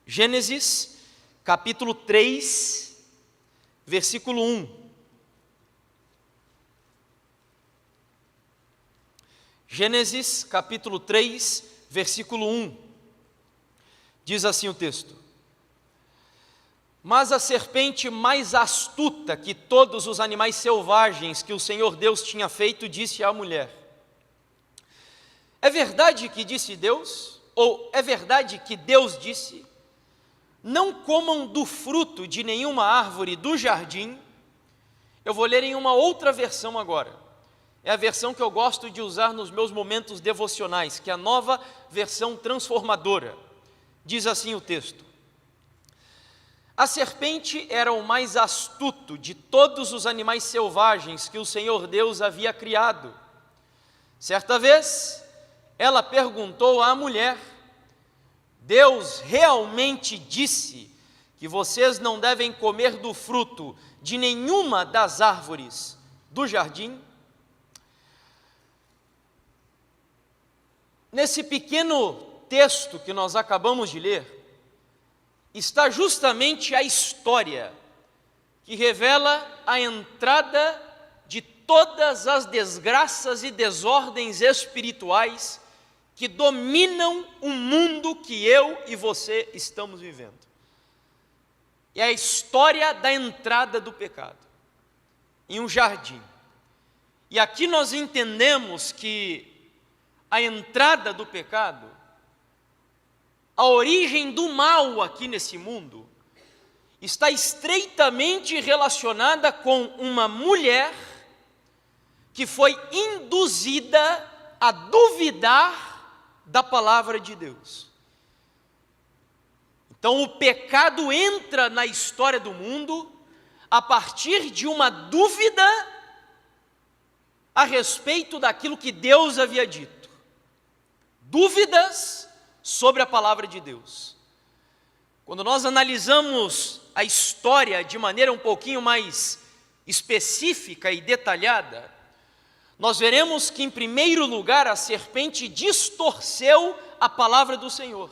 Gênesis, capítulo 3, versículo 1. Gênesis, capítulo 3, versículo 1. Diz assim o texto: Mas a serpente mais astuta que todos os animais selvagens que o Senhor Deus tinha feito, disse à mulher: É verdade que disse Deus? Ou é verdade que Deus disse: Não comam do fruto de nenhuma árvore do jardim? Eu vou ler em uma outra versão agora. É a versão que eu gosto de usar nos meus momentos devocionais, que é a Nova Versão Transformadora. Diz assim o texto: A serpente era o mais astuto de todos os animais selvagens que o Senhor Deus havia criado. Certa vez, ela perguntou à mulher: Deus realmente disse que vocês não devem comer do fruto de nenhuma das árvores do jardim? Nesse pequeno texto que nós acabamos de ler, está justamente a história que revela a entrada de todas as desgraças e desordens espirituais que dominam o mundo que eu e você estamos vivendo. É a história da entrada do pecado em um jardim. E aqui nós entendemos que a entrada do pecado, a origem do mal aqui nesse mundo, está estreitamente relacionada com uma mulher que foi induzida a duvidar da palavra de Deus. Então o pecado entra na história do mundo a partir de uma dúvida a respeito daquilo que Deus havia dito. Dúvidas sobre a palavra de Deus. Quando nós analisamos a história de maneira um pouquinho mais específica e detalhada, nós veremos que, em primeiro lugar, a serpente distorceu a palavra do Senhor,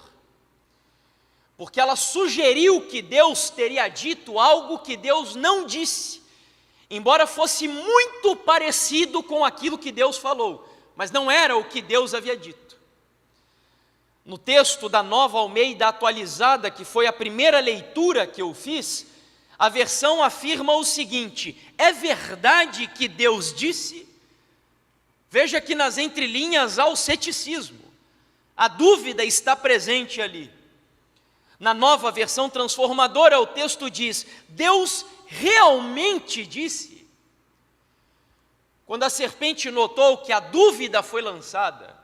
porque ela sugeriu que Deus teria dito algo que Deus não disse, embora fosse muito parecido com aquilo que Deus falou, mas não era o que Deus havia dito. No texto da Nova Almeida Atualizada, que foi a primeira leitura que eu fiz, a versão afirma o seguinte: é verdade que Deus disse? Veja que nas entrelinhas há o ceticismo, a dúvida está presente ali. Na Nova Versão Transformadora, o texto diz: Deus realmente disse? Quando a serpente notou que a dúvida foi lançada,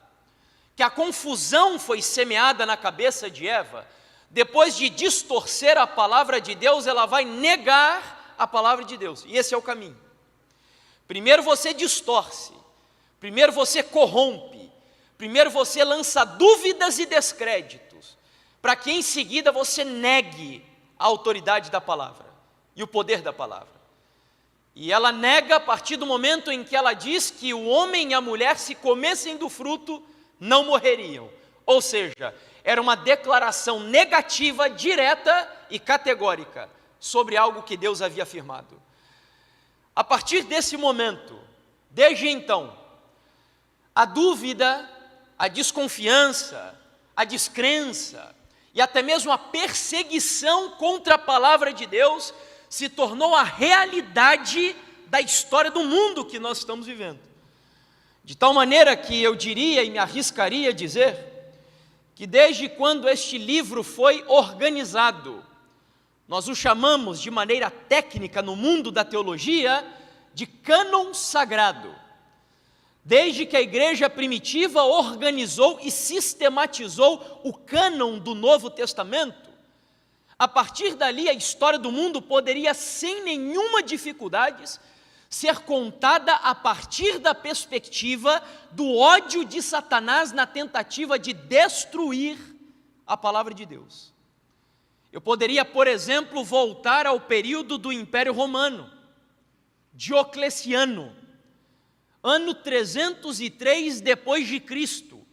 que a confusão foi semeada na cabeça de Eva, depois de distorcer a palavra de Deus, ela vai negar a palavra de Deus. E esse é o caminho. Primeiro você distorce, primeiro você corrompe, primeiro você lança dúvidas e descréditos, para que em seguida você negue a autoridade da palavra e o poder da palavra. E ela nega a partir do momento em que ela diz que o homem e a mulher, se comessem do fruto, não morreriam. Ou seja, era uma declaração negativa, direta e categórica sobre algo que Deus havia afirmado. A partir desse momento, desde então, a dúvida, a desconfiança, a descrença e até mesmo a perseguição contra a palavra de Deus se tornou a realidade da história do mundo que nós estamos vivendo. De tal maneira que eu diria e me arriscaria a dizer que desde quando este livro foi organizado, nós o chamamos de maneira técnica no mundo da teologia de cânon sagrado. Desde que a igreja primitiva organizou e sistematizou o cânon do Novo Testamento, a partir dali a história do mundo poderia sem nenhuma dificuldade ser contada a partir da perspectiva do ódio de Satanás na tentativa de destruir a palavra de Deus. Eu poderia, por exemplo, voltar ao período do Império Romano, Diocleciano, ano 303 depois de Cristo,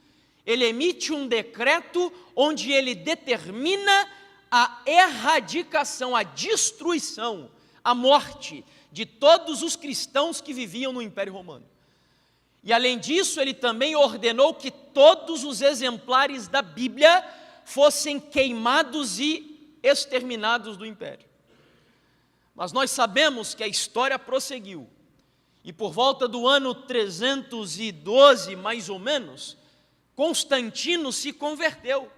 ele emite um decreto onde ele determina a erradicação, a destruição, a morte de todos os cristãos que viviam no Império Romano. E além disso, ele também ordenou que todos os exemplares da Bíblia fossem queimados e exterminados do Império. Mas nós sabemos que a história prosseguiu, e por volta do ano 312, mais ou menos, Constantino se converteu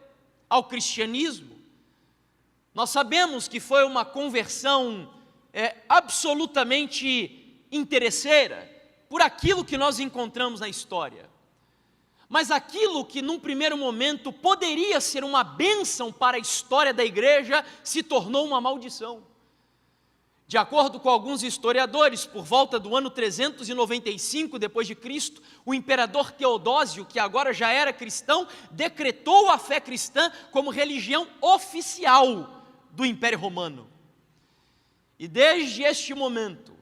ao cristianismo. Nós sabemos que foi uma conversão absolutamente interesseira, por aquilo que nós encontramos na história. Mas aquilo que num primeiro momento poderia ser uma bênção para a história da igreja, se tornou uma maldição. De acordo com alguns historiadores, por volta do ano 395 depois de Cristo, o imperador Teodósio, que agora já era cristão, decretou a fé cristã como religião oficial do Império Romano. E desde este momento,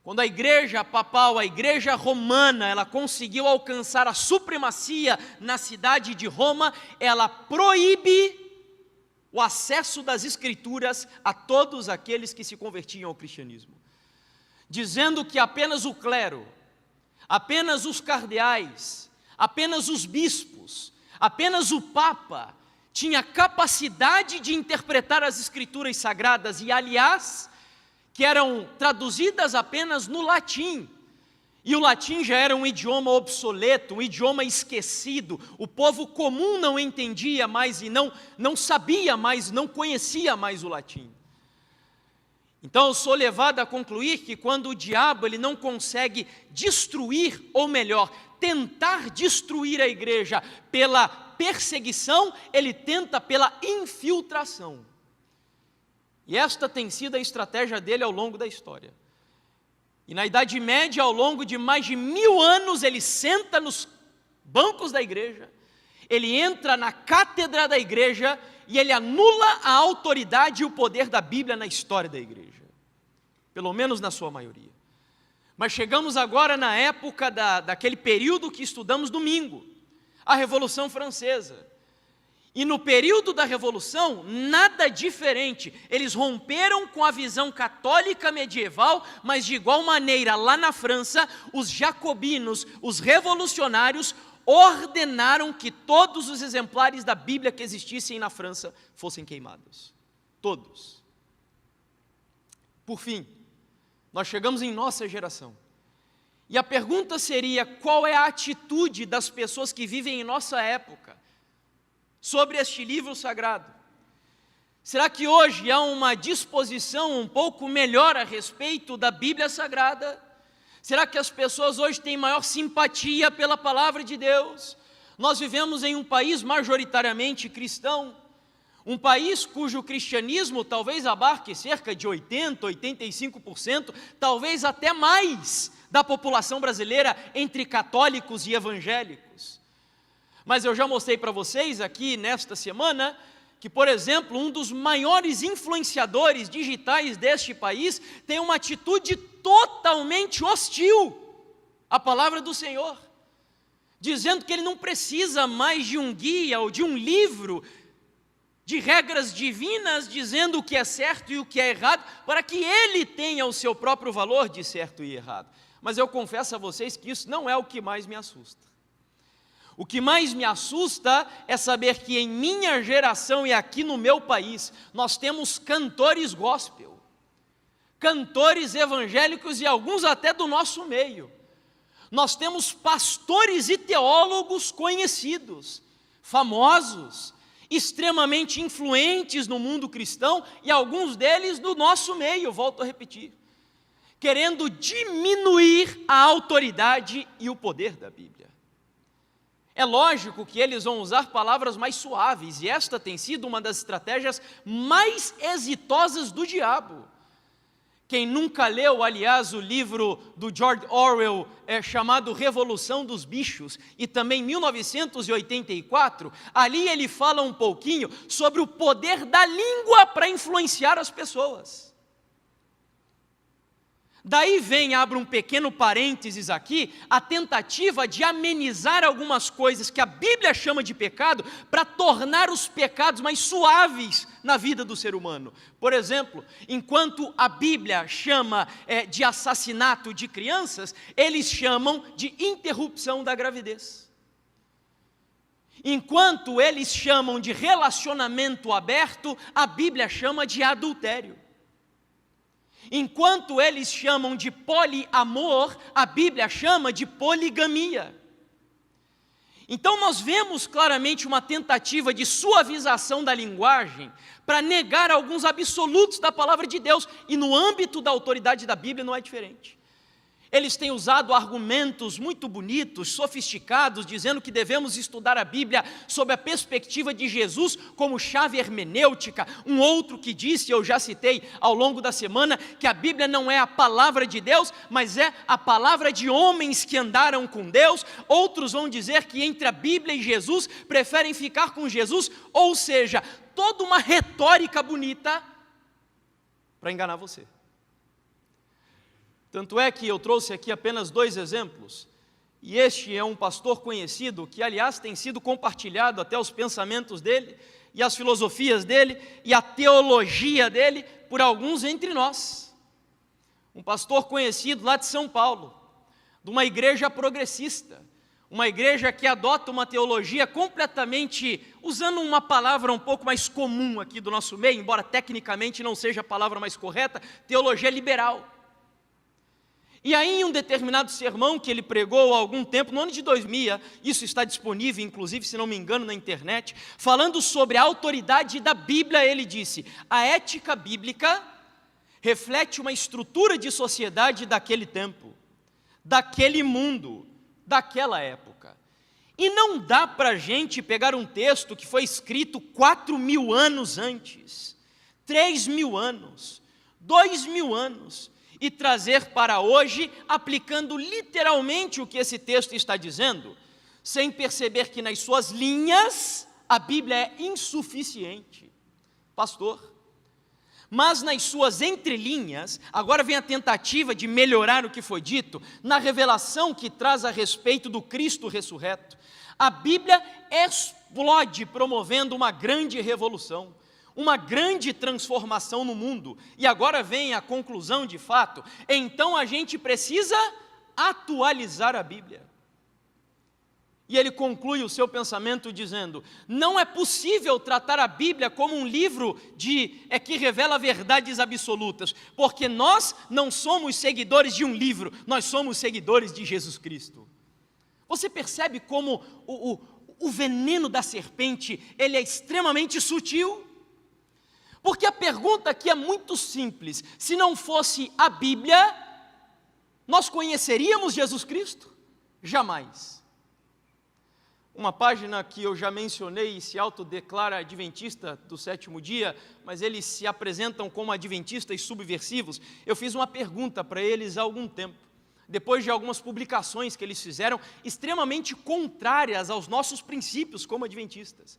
quando a igreja papal, a igreja romana, ela conseguiu alcançar a supremacia na cidade de Roma, ela proíbe o acesso das escrituras a todos aqueles que se convertiam ao cristianismo, dizendo que apenas o clero, apenas os cardeais, apenas os bispos, apenas o papa tinha capacidade de interpretar as escrituras sagradas, e aliás, que eram traduzidas apenas no latim, e o latim já era um idioma obsoleto, um idioma esquecido, o povo comum não entendia mais e não sabia mais, não conhecia mais o latim. Então eu sou levado a concluir que quando o diabo ele não consegue destruir, ou melhor, tentar destruir a igreja pela perseguição, ele tenta pela infiltração. E esta tem sido a estratégia dele ao longo da história. E na Idade Média, ao longo de mais de 1000 anos, ele senta nos bancos da igreja, ele entra na cátedra da igreja e ele anula a autoridade e o poder da Bíblia na história da igreja. Pelo menos na sua maioria. Mas chegamos agora na época daquele período que estudamos domingo, a Revolução Francesa. E no período da Revolução, nada diferente, eles romperam com a visão católica medieval, mas de igual maneira, lá na França, os jacobinos, os revolucionários, ordenaram que todos os exemplares da Bíblia que existissem na França fossem queimados. Todos. Por fim, nós chegamos em nossa geração. E a pergunta seria, qual é a atitude das pessoas que vivem em nossa época sobre este livro sagrado? Será que hoje há uma disposição um pouco melhor a respeito da Bíblia Sagrada? Será que as pessoas hoje têm maior simpatia pela palavra de Deus? Nós vivemos em um país majoritariamente cristão, um país cujo cristianismo talvez abarque cerca de 80%, 85%, talvez até mais da população brasileira entre católicos e evangélicos. Mas eu já mostrei para vocês aqui nesta semana que, por exemplo, um dos maiores influenciadores digitais deste país tem uma atitude totalmente hostil à palavra do Senhor, dizendo que ele não precisa mais de um guia ou de um livro de regras divinas dizendo o que é certo e o que é errado, para que ele tenha o seu próprio valor de certo e errado. Mas eu confesso a vocês que isso não é o que mais me assusta. O que mais me assusta é saber que em minha geração e aqui no meu país, nós temos cantores gospel, cantores evangélicos e alguns até do nosso meio. Nós temos pastores e teólogos conhecidos, famosos, extremamente influentes no mundo cristão e alguns deles do nosso meio, volto a repetir, querendo diminuir a autoridade e o poder da Bíblia. É lógico que eles vão usar palavras mais suaves, e esta tem sido uma das estratégias mais exitosas do diabo. Quem nunca leu, aliás, o livro do George Orwell, chamado Revolução dos Bichos, e também 1984, ali ele fala um pouquinho sobre o poder da língua para influenciar as pessoas. Daí vem, abro um pequeno parênteses aqui, a tentativa de amenizar algumas coisas que a Bíblia chama de pecado, para tornar os pecados mais suaves na vida do ser humano. Por exemplo, enquanto a Bíblia chama de assassinato de crianças, eles chamam de interrupção da gravidez. Enquanto eles chamam de relacionamento aberto, a Bíblia chama de adultério. Enquanto eles chamam de poliamor, a Bíblia chama de poligamia. Então nós vemos claramente uma tentativa de suavização da linguagem para negar alguns absolutos da palavra de Deus, e no âmbito da autoridade da Bíblia não é diferente. Eles têm usado argumentos muito bonitos, sofisticados, dizendo que devemos estudar a Bíblia sob a perspectiva de Jesus como chave hermenêutica. Um outro que disse, eu já citei ao longo da semana, que a Bíblia não é a palavra de Deus, mas é a palavra de homens que andaram com Deus. Outros vão dizer que entre a Bíblia e Jesus, preferem ficar com Jesus, ou seja, toda uma retórica bonita para enganar você. Tanto é que eu trouxe aqui apenas 2 exemplos, e este é um pastor conhecido, que aliás tem sido compartilhado até os pensamentos dele, e as filosofias dele, e a teologia dele, por alguns entre nós. Um pastor conhecido lá de São Paulo, de uma igreja progressista, uma igreja que adota uma teologia completamente, usando uma palavra um pouco mais comum aqui do nosso meio, embora tecnicamente não seja a palavra mais correta, teologia liberal. E aí, em um determinado sermão que ele pregou há algum tempo, no ano de 2000, isso está disponível, inclusive, se não me engano, na internet, falando sobre a autoridade da Bíblia, ele disse: a ética bíblica reflete uma estrutura de sociedade daquele tempo, daquele mundo, daquela época. E não dá para a gente pegar um texto que foi escrito 4.000 anos antes, 3.000 anos, 2.000 anos, e trazer para hoje, aplicando literalmente o que esse texto está dizendo, sem perceber que nas suas linhas a Bíblia é insuficiente, pastor. Mas nas suas entrelinhas, agora vem a tentativa de melhorar o que foi dito, na revelação que traz a respeito do Cristo ressurreto. A Bíblia explode promovendo uma grande revolução, uma grande transformação no mundo. E agora vem a conclusão de fato, então a gente precisa atualizar a Bíblia. E ele conclui o seu pensamento dizendo: não é possível tratar a Bíblia como um livro que revela verdades absolutas, porque nós não somos seguidores de um livro, nós somos seguidores de Jesus Cristo. Você percebe como o veneno da serpente, ele é extremamente sutil? Porque a pergunta aqui é muito simples: se não fosse a Bíblia, nós conheceríamos Jesus Cristo? Jamais. Uma página que eu já mencionei e se autodeclara adventista do 7º dia, mas eles se apresentam como adventistas subversivos. Eu fiz uma pergunta para eles há algum tempo, depois de algumas publicações que eles fizeram, extremamente contrárias aos nossos princípios como adventistas.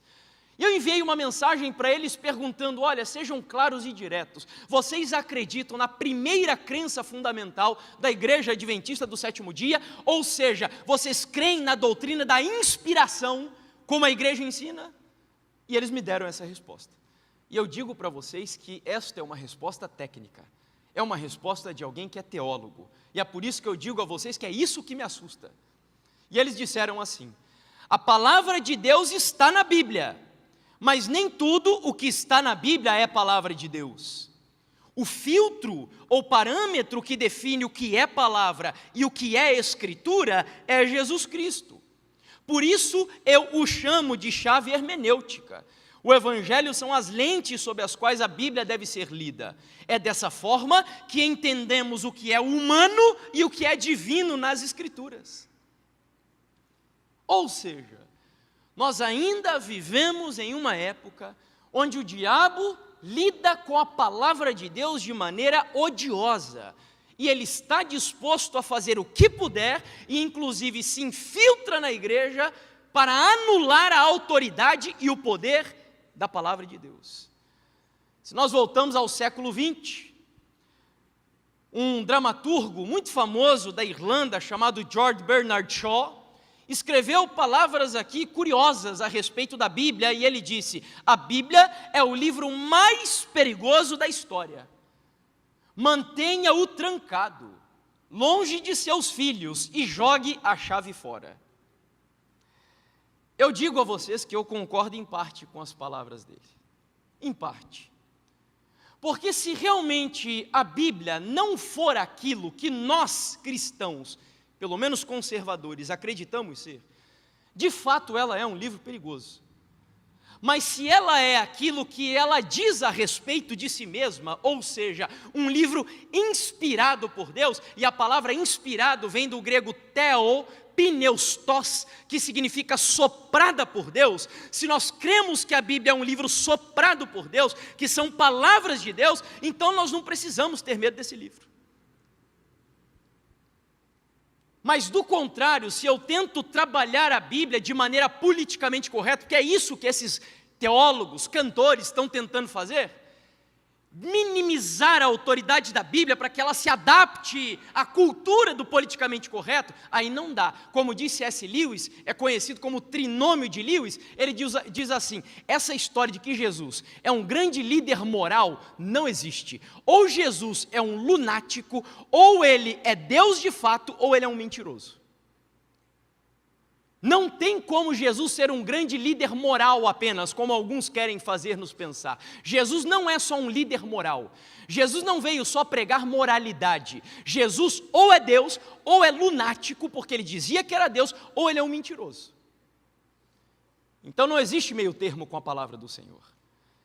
E eu enviei uma mensagem para eles perguntando: olha, sejam claros e diretos, vocês acreditam na primeira crença fundamental da Igreja Adventista do 7º dia? Ou seja, vocês creem na doutrina da inspiração, como a igreja ensina? E eles me deram essa resposta. E eu digo para vocês que esta é uma resposta técnica, é uma resposta de alguém que é teólogo, e é por isso que eu digo a vocês que é isso que me assusta. E eles disseram assim: a palavra de Deus está na Bíblia, mas nem tudo o que está na Bíblia é palavra de Deus. O filtro ou parâmetro que define o que é palavra e o que é escritura é Jesus Cristo. Por isso eu o chamo de chave hermenêutica. O Evangelho são as lentes sob as quais a Bíblia deve ser lida. É dessa forma que entendemos o que é humano e o que é divino nas Escrituras. Ou seja, nós ainda vivemos em uma época onde o diabo lida com a palavra de Deus de maneira odiosa, e ele está disposto a fazer o que puder, e inclusive se infiltra na igreja para anular a autoridade e o poder da palavra de Deus. Se nós voltamos ao século XX, um dramaturgo muito famoso da Irlanda, chamado George Bernard Shaw, escreveu palavras aqui curiosas a respeito da Bíblia, e ele disse: a Bíblia é o livro mais perigoso da história. Mantenha-o trancado, longe de seus filhos, e jogue a chave fora. Eu digo a vocês que eu concordo em parte com as palavras dele. Em parte. Porque se realmente a Bíblia não for aquilo que nós, cristãos, pelo menos conservadores, acreditamos ser, de fato ela é um livro perigoso. Mas se ela é aquilo que ela diz a respeito de si mesma, ou seja, um livro inspirado por Deus, e a palavra inspirado vem do grego theo, pneustos, que significa soprada por Deus. Se nós cremos que a Bíblia é um livro soprado por Deus, que são palavras de Deus, então nós não precisamos ter medo desse livro. Mas do contrário, se eu tento trabalhar a Bíblia de maneira politicamente correta, porque é isso que esses teólogos, cantores estão tentando fazer, minimizar a autoridade da Bíblia para que ela se adapte à cultura do politicamente correto, aí não dá. Como disse S. Lewis, é conhecido como trinômio de Lewis, ele diz assim: essa história de que Jesus é um grande líder moral não existe. Ou Jesus é um lunático, ou ele é Deus de fato, ou ele é um mentiroso. Não tem como Jesus ser um grande líder moral apenas, como alguns querem fazer-nos pensar. Jesus não é só um líder moral. Jesus não veio só pregar moralidade. Jesus ou é Deus, ou é lunático, porque ele dizia que era Deus, ou ele é um mentiroso. Então não existe meio termo com a palavra do Senhor.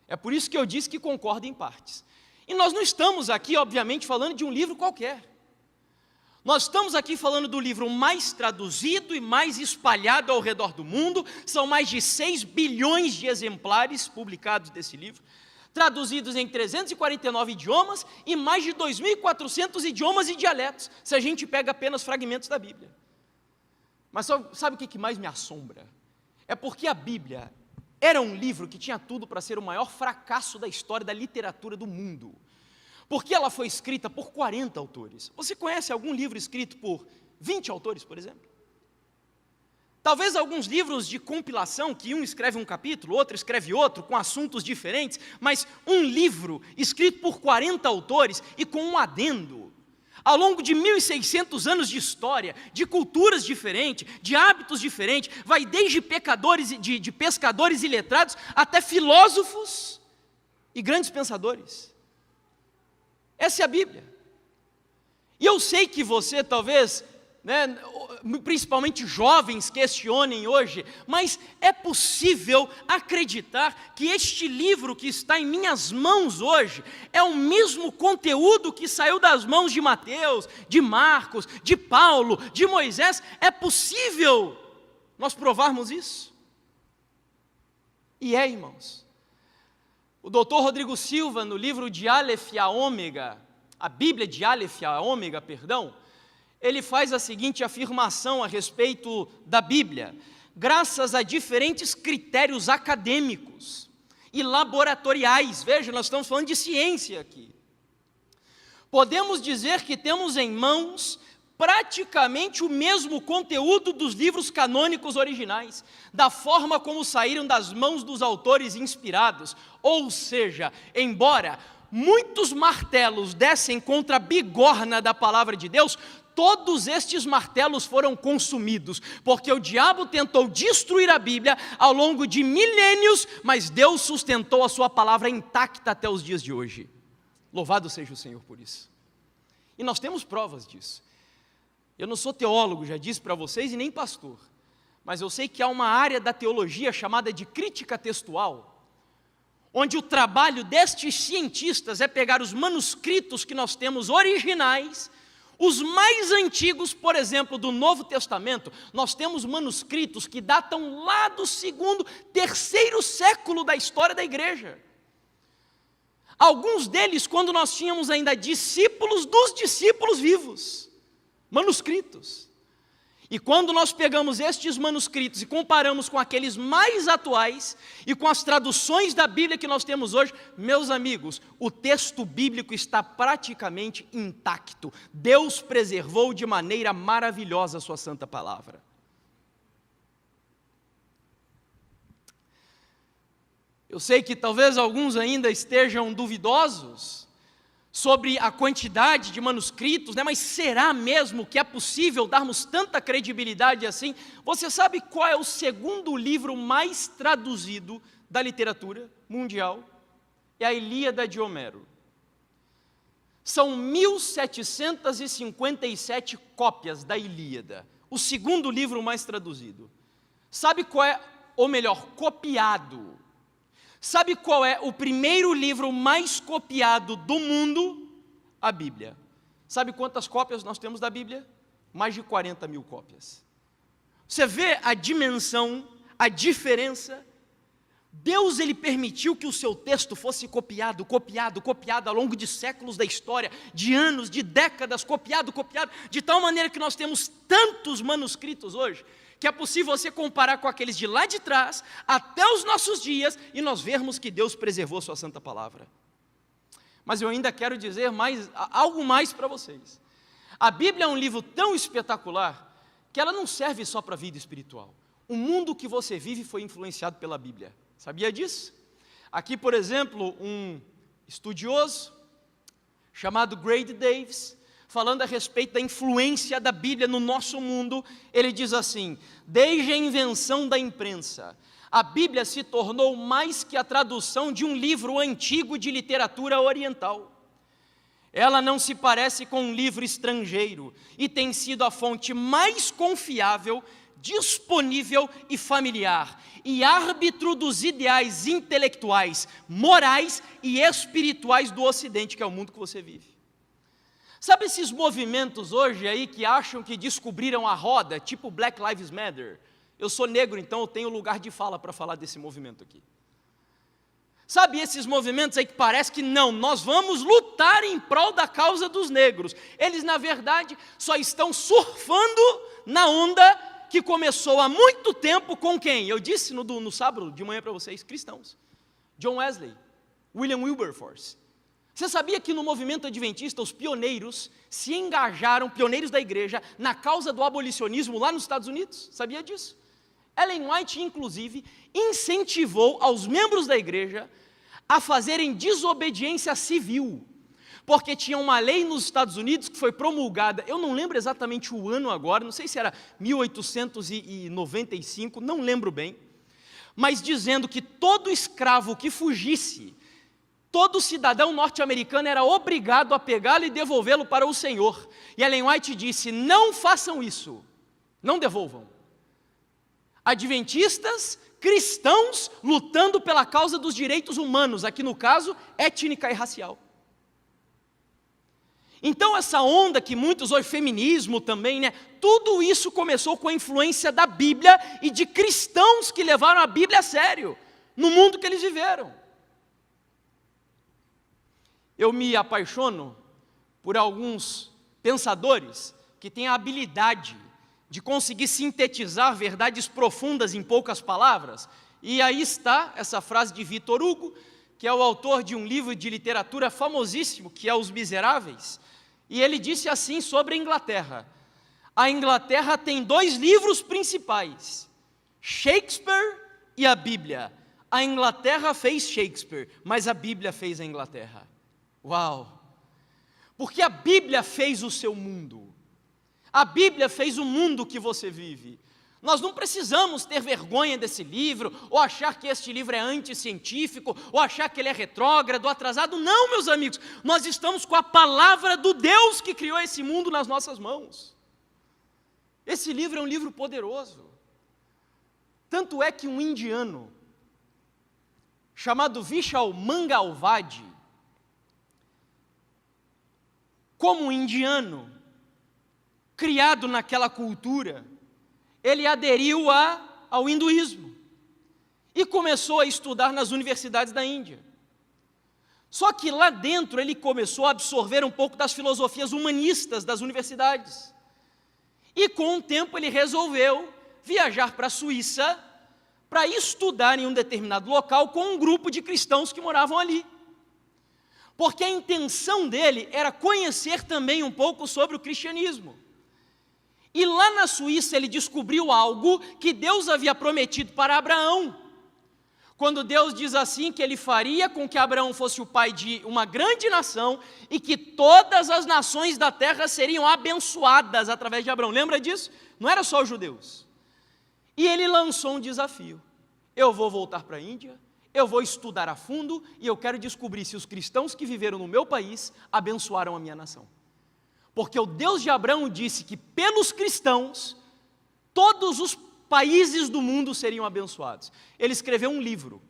É por isso que eu disse que concordo em partes. E nós não estamos aqui, obviamente, falando de um livro qualquer. Nós estamos aqui falando do livro mais traduzido e mais espalhado ao redor do mundo. São mais de 6 bilhões de exemplares publicados desse livro, traduzidos em 349 idiomas e mais de 2.400 idiomas e dialetos, se a gente pega apenas fragmentos da Bíblia. Mas sabe o que mais me assombra? É porque a Bíblia era um livro que tinha tudo para ser o maior fracasso da história da literatura do mundo. Porque ela foi escrita por 40 autores. Você conhece algum livro escrito por 20 autores, por exemplo? Talvez alguns livros de compilação, que um escreve um capítulo, outro escreve outro, com assuntos diferentes, mas um livro escrito por 40 autores e com um adendo, ao longo de 1.600 anos de história, de culturas diferentes, de hábitos diferentes, vai desde pecadores, de pescadores e letrados, até filósofos e grandes pensadores. Essa é a Bíblia. E eu sei que você talvez, principalmente jovens, questionem hoje, mas é possível acreditar que este livro que está em minhas mãos hoje é o mesmo conteúdo que saiu das mãos de Mateus, de Marcos, de Paulo, de Moisés? É possível nós provarmos isso? E irmãos. O doutor Rodrigo Silva, no livro de Aleph a Ômega, a Bíblia de Aleph a Ômega, ele faz a seguinte afirmação a respeito da Bíblia: graças a diferentes critérios acadêmicos e laboratoriais, veja, nós estamos falando de ciência aqui, podemos dizer que temos em mãos praticamente o mesmo conteúdo dos livros canônicos originais, da forma como saíram das mãos dos autores inspirados. Ou seja, embora muitos martelos dessem contra a bigorna da palavra de Deus, todos estes martelos foram consumidos, porque o diabo tentou destruir a Bíblia ao longo de milênios, mas Deus sustentou a sua palavra intacta até os dias de hoje. Louvado seja o Senhor por isso. E nós temos provas disso. Eu não sou teólogo, já disse para vocês, e nem pastor, mas eu sei que há uma área da teologia chamada de crítica textual, onde o trabalho destes cientistas é pegar os manuscritos que nós temos originais, os mais antigos, por exemplo, do Novo Testamento. Nós temos manuscritos que datam lá do 2º, 3º século da história da igreja. Alguns deles, quando nós tínhamos ainda discípulos dos discípulos vivos, manuscritos. E quando nós pegamos estes manuscritos e comparamos com aqueles mais atuais e com as traduções da Bíblia que nós temos hoje, meus amigos, o texto bíblico está praticamente intacto. Deus preservou de maneira maravilhosa a sua santa palavra. Eu sei que talvez alguns ainda estejam duvidosos sobre a quantidade de manuscritos, né? Mas será mesmo que é possível darmos tanta credibilidade assim? Você sabe qual é o segundo livro mais traduzido da literatura mundial? É a Ilíada de Homero. São 1757 cópias da Ilíada, o segundo livro mais traduzido. Sabe qual é, ou melhor, copiado? Sabe qual é o primeiro livro mais copiado do mundo? A Bíblia. Sabe quantas cópias nós temos da Bíblia? Mais de 40 mil cópias. Você vê a dimensão, a diferença? Deus, Ele permitiu que o seu texto fosse copiado ao longo de séculos da história, de anos, de décadas, copiado, de tal maneira que nós temos tantos manuscritos hoje, que é possível você comparar com aqueles de lá de trás, até os nossos dias, e nós vermos que Deus preservou sua santa palavra. Mas eu ainda quero dizer algo mais para vocês. A Bíblia é um livro tão espetacular, que ela não serve só para a vida espiritual. O mundo que você vive foi influenciado pela Bíblia. Sabia disso? Aqui, por exemplo, um estudioso, chamado Grady Davis, falando a respeito da influência da Bíblia no nosso mundo, ele diz assim: desde a invenção da imprensa, a Bíblia se tornou mais que a tradução de um livro antigo de literatura oriental. Ela não se parece com um livro estrangeiro e tem sido a fonte mais confiável, disponível e familiar, e árbitro dos ideais intelectuais, morais e espirituais do Ocidente, que é o mundo que você vive. Sabe esses movimentos hoje aí que acham que descobriram a roda, tipo Black Lives Matter? Eu sou negro, então eu tenho lugar de fala para falar desse movimento aqui. Sabe esses movimentos aí que parece que não, nós vamos lutar em prol da causa dos negros. Eles, na verdade, só estão surfando na onda que começou há muito tempo com quem? Eu disse no sábado de manhã para vocês, cristãos. John Wesley, William Wilberforce. Você sabia que no movimento adventista os pioneiros se engajaram, pioneiros da igreja, na causa do abolicionismo lá nos Estados Unidos? Sabia disso? Ellen White, inclusive, incentivou aos membros da igreja a fazerem desobediência civil, porque tinha uma lei nos Estados Unidos que foi promulgada, eu não lembro exatamente o ano agora, não sei se era 1895, não lembro bem, mas dizendo que todo escravo que fugisse, todo cidadão norte-americano era obrigado a pegá-lo e devolvê-lo para o Senhor. E Ellen White disse: não façam isso, não devolvam. Adventistas, cristãos, lutando pela causa dos direitos humanos, aqui no caso, étnica e racial. Então essa onda que muitos hoje, feminismo também, né? Tudo isso começou com a influência da Bíblia e de cristãos que levaram a Bíblia a sério, no mundo que eles viveram. Eu me apaixono por alguns pensadores que têm a habilidade de conseguir sintetizar verdades profundas em poucas palavras. E aí está essa frase de Victor Hugo, que é o autor de um livro de literatura famosíssimo, que é Os Miseráveis. E ele disse assim sobre a Inglaterra: a Inglaterra tem dois livros principais, Shakespeare e a Bíblia. A Inglaterra fez Shakespeare, mas a Bíblia fez a Inglaterra. Uau! Porque a Bíblia fez o seu mundo. A Bíblia fez o mundo que você vive. Nós não precisamos ter vergonha desse livro, ou achar que este livro é anticientífico, ou achar que ele é retrógrado, atrasado. Não, meus amigos, nós estamos com a palavra do Deus que criou esse mundo nas nossas mãos. Esse livro é um livro poderoso. Tanto é que um indiano, chamado Vishal Mangalwadi, como um indiano, criado naquela cultura, ele aderiu ao hinduísmo e começou a estudar nas universidades da Índia. Só que lá dentro ele começou a absorver um pouco das filosofias humanistas das universidades. E com o tempo ele resolveu viajar para a Suíça para estudar em um determinado local com um grupo de cristãos que moravam ali. Porque a intenção dele era conhecer também um pouco sobre o cristianismo. E lá na Suíça ele descobriu algo que Deus havia prometido para Abraão. Quando Deus diz assim que ele faria com que Abraão fosse o pai de uma grande nação e que todas as nações da terra seriam abençoadas através de Abraão. Lembra disso? Não era só os judeus. E ele lançou um desafio. Eu vou voltar para a Índia, eu vou estudar a fundo e eu quero descobrir se os cristãos que viveram no meu país abençoaram a minha nação. Porque o Deus de Abraão disse que pelos cristãos, todos os países do mundo seriam abençoados. Ele escreveu um livro.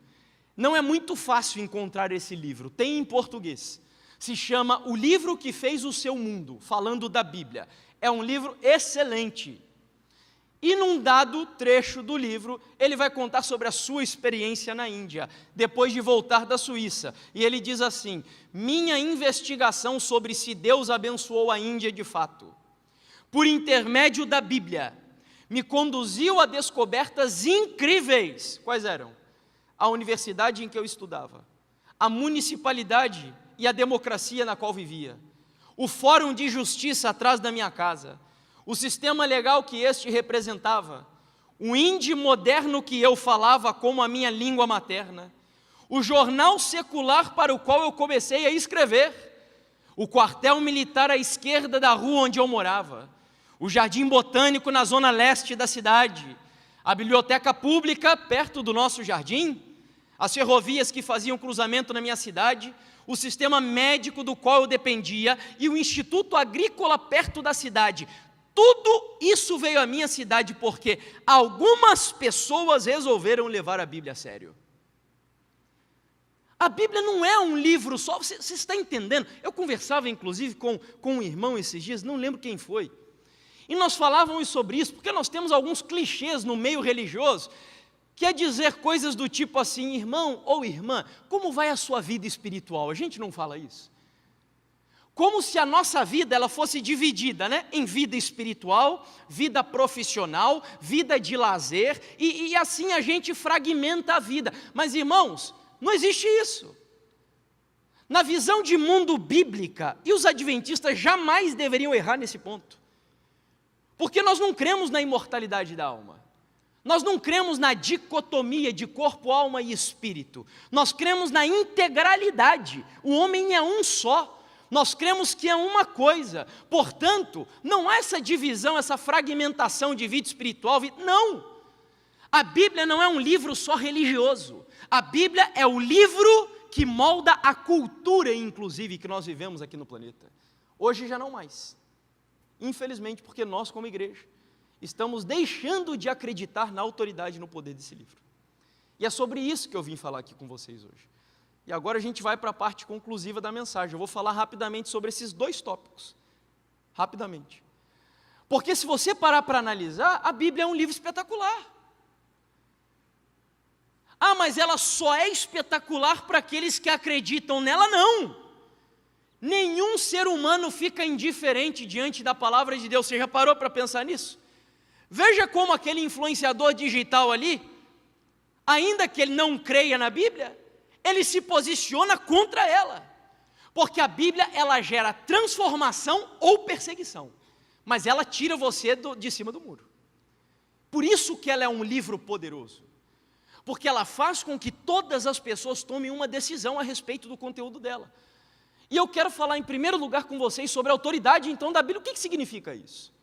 Não é muito fácil encontrar esse livro. Tem em português. Se chama O Livro que Fez o Seu Mundo, falando da Bíblia. É um livro excelente. E num dado trecho do livro, ele vai contar sobre a sua experiência na Índia, depois de voltar da Suíça. E ele diz assim: minha investigação sobre se Deus abençoou a Índia de fato, por intermédio da Bíblia, me conduziu a descobertas incríveis. Quais eram? A universidade em que eu estudava, a municipalidade e a democracia na qual vivia, o fórum de justiça atrás da minha casa, o sistema legal que este representava, o hindi moderno que eu falava como a minha língua materna, o jornal secular para o qual eu comecei a escrever, o quartel militar à esquerda da rua onde eu morava, o jardim botânico na zona leste da cidade, a biblioteca pública perto do nosso jardim, as ferrovias que faziam cruzamento na minha cidade, o sistema médico do qual eu dependia e o instituto agrícola perto da cidade. Tudo isso veio à minha cidade porque algumas pessoas resolveram levar a Bíblia a sério. A Bíblia não é um livro só, você está entendendo? Eu conversava inclusive com um irmão esses dias, não lembro quem foi, e nós falávamos sobre isso, porque nós temos alguns clichês no meio religioso, que é dizer coisas do tipo assim: irmão ou irmã, como vai a sua vida espiritual? A gente não fala isso. Como se a nossa vida ela fosse dividida, né, em vida espiritual, vida profissional, vida de lazer, e assim a gente fragmenta a vida. Mas, irmãos, não existe isso. Na visão de mundo bíblica, e os adventistas jamais deveriam errar nesse ponto, porque nós não cremos na imortalidade da alma. Nós não cremos na dicotomia de corpo, alma e espírito. Nós cremos na integralidade. O homem é um só. Nós cremos que é uma coisa, portanto, não há essa divisão, essa fragmentação de vida espiritual, não. A Bíblia não é um livro só religioso, a Bíblia é o livro que molda a cultura, inclusive, que nós vivemos aqui no planeta. Hoje já não mais, infelizmente, porque nós como igreja, estamos deixando de acreditar na autoridade e no poder desse livro. E é sobre isso que eu vim falar aqui com vocês hoje. E agora a gente vai para a parte conclusiva da mensagem. Eu vou falar rapidamente sobre esses dois tópicos. Rapidamente. Porque se você parar para analisar, a Bíblia é um livro espetacular. Ah, mas ela só é espetacular para aqueles que acreditam nela? Não. Nenhum ser humano fica indiferente diante da palavra de Deus. Você já parou para pensar nisso? Veja como aquele influenciador digital ali, ainda que ele não creia na Bíblia, ele se posiciona contra ela, porque a Bíblia ela gera transformação ou perseguição, mas ela tira você de cima do muro. Por isso que ela é um livro poderoso, porque ela faz com que todas as pessoas tomem uma decisão a respeito do conteúdo dela. E eu quero falar em primeiro lugar com vocês sobre a autoridade então da Bíblia. O que significa isso?